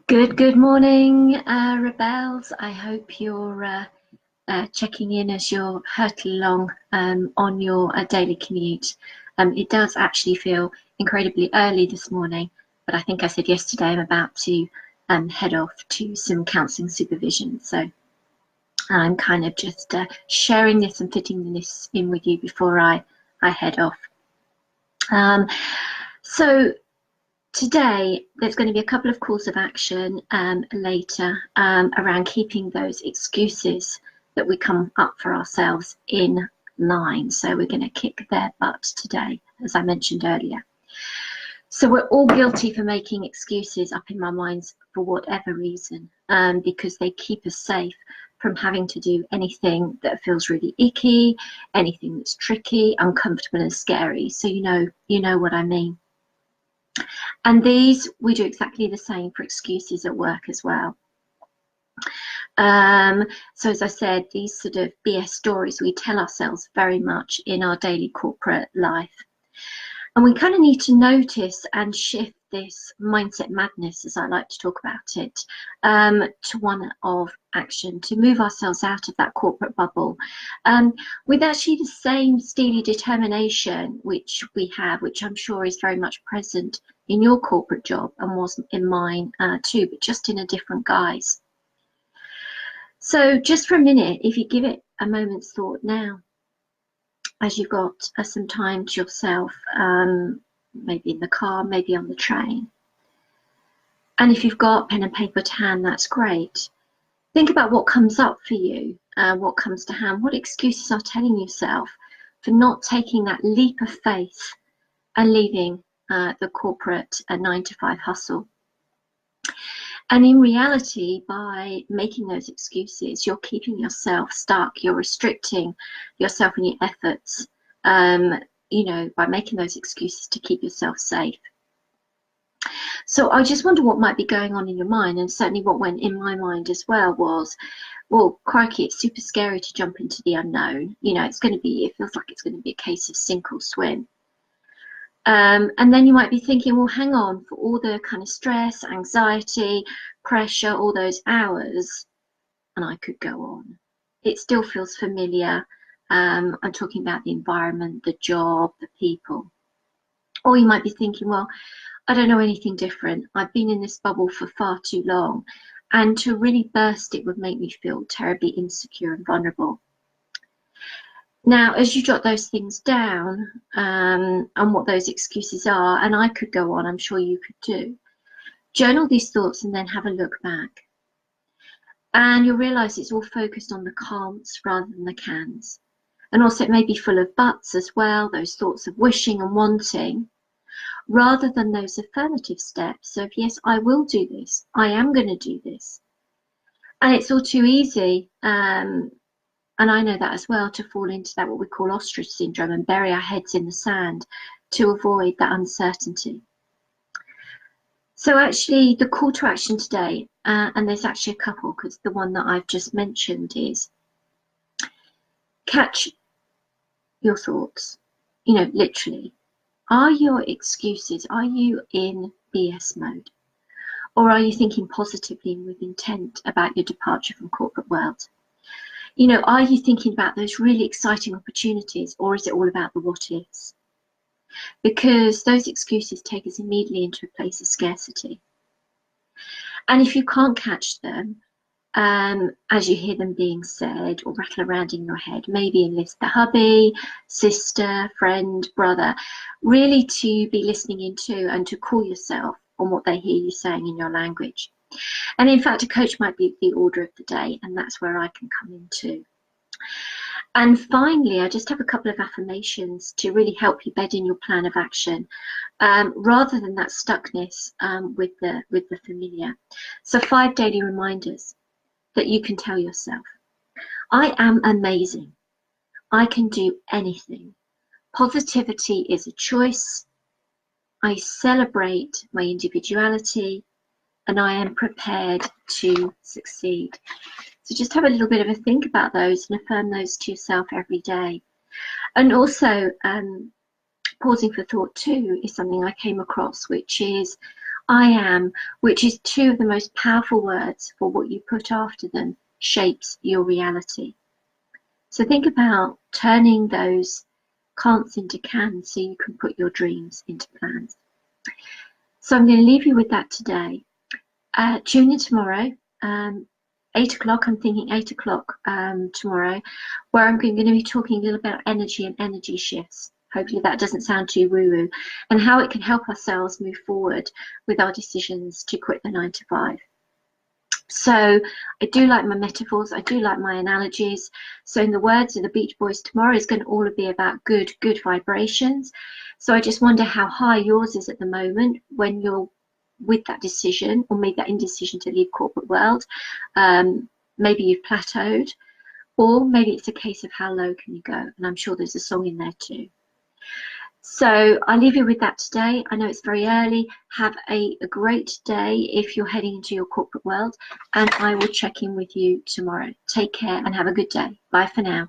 Good morning, Rebels. I hope you're checking in as you're hurtling along on your daily commute. It does actually feel incredibly early this morning, but I think I said yesterday I'm about to head off to some counselling supervision. So I'm kind of just sharing this and fitting this in with you before I head off. So today, there's going to be a couple of calls of action later around keeping those excuses that we come up for ourselves in line. So we're going to kick their butt today, as I mentioned earlier. So we're all guilty for making excuses up in our minds for whatever reason, because they keep us safe from having to do anything that feels really icky, anything that's tricky, uncomfortable and scary. So you know what I mean. And these, we do exactly the same for excuses at work as well. So as I said, these sort of BS stories we tell ourselves very much in our daily corporate life. And we kind of need to notice and shift this mindset madness, as I like to talk about it, to one of action, to move ourselves out of that corporate bubble with actually the same steely determination which we have, which I'm sure is very much present in your corporate job and was in mine too, but just in a different guise. So just for a minute, if you give it a moment's thought now, as you've got some time to yourself, maybe in the car, maybe on the train. And if you've got pen and paper to hand, that's great. Think about what comes up for you, what comes to hand, what excuses are telling yourself for not taking that leap of faith and leaving the corporate 9-to-5 hustle. And in reality, by making those excuses, you're keeping yourself stuck, you're restricting yourself and your efforts, by making those excuses to keep yourself safe. So I just wonder what might be going on in your mind, and certainly what went in my mind as well was, well, crikey, it's super scary to jump into the unknown. It feels like it's going to be a case of sink or swim. And then you might be thinking, well, hang on, for all the kind of stress, anxiety, pressure, all those hours, and I could go on. It still feels familiar. I'm talking about the environment, the job, the people. Or you might be thinking, well, I don't know anything different. I've been in this bubble for far too long. And to really burst it would make me feel terribly insecure and vulnerable. Now, as you jot those things down and what those excuses are, and I could go on, I'm sure you could too, journal these thoughts and then have a look back. And you'll realise it's all focused on the can'ts rather than the cans. And also it may be full of buts as well, those thoughts of wishing and wanting, rather than those affirmative steps of, yes, I will do this, I am going to do this. And it's all too easy, and I know that as well, to fall into that what we call ostrich syndrome and bury our heads in the sand to avoid that uncertainty. So actually the call to action today, and there's actually a couple, because the one that I've just mentioned is catch your thoughts, literally. Are your excuses, are you in BS mode? Or are you thinking positively and with intent about your departure from corporate world? Are you thinking about those really exciting opportunities, or is it all about the what ifs? Because those excuses take us immediately into a place of scarcity. And if you can't catch them, as you hear them being said or rattle around in your head, maybe enlist the hubby, sister, friend, brother, really to be listening into and to call yourself on what they hear you saying in your language. And in fact, a coach might be the order of the day, and that's where I can come in too. And finally, I just have a couple of affirmations to really help you bed in your plan of action, rather than that stuckness with the familiar. So 5 daily reminders that you can tell yourself. I am amazing. I can do anything. Positivity is a choice. I celebrate my individuality, and I am prepared to succeed. So just have a little bit of a think about those and affirm those to yourself every day. And also pausing for thought too is something I came across, which is I am, which is two of the most powerful words for what you put after them, shapes your reality. So think about turning those can'ts into cans so you can put your dreams into plans. So I'm going to leave you with that today. Tune in tomorrow, 8 o'clock. I'm thinking 8 o'clock tomorrow, where I'm going to be talking a little about energy and energy shifts. Hopefully that doesn't sound too woo-woo, and how it can help ourselves move forward with our decisions to quit the 9 to 5. So I do like my metaphors, I do like my analogies. So in the words of the Beach Boys, tomorrow is going to all be about good vibrations. So I just wonder how high yours is at the moment when you're with that decision, or made that indecision to leave corporate world. Maybe you've plateaued, or maybe it's a case of how low can you go, and I'm sure there's a song in there too. So I'll leave you with that today. I know it's very early. Have a great day if you're heading into your corporate world, and I will check in with you tomorrow. Take care and have a good day. Bye for now.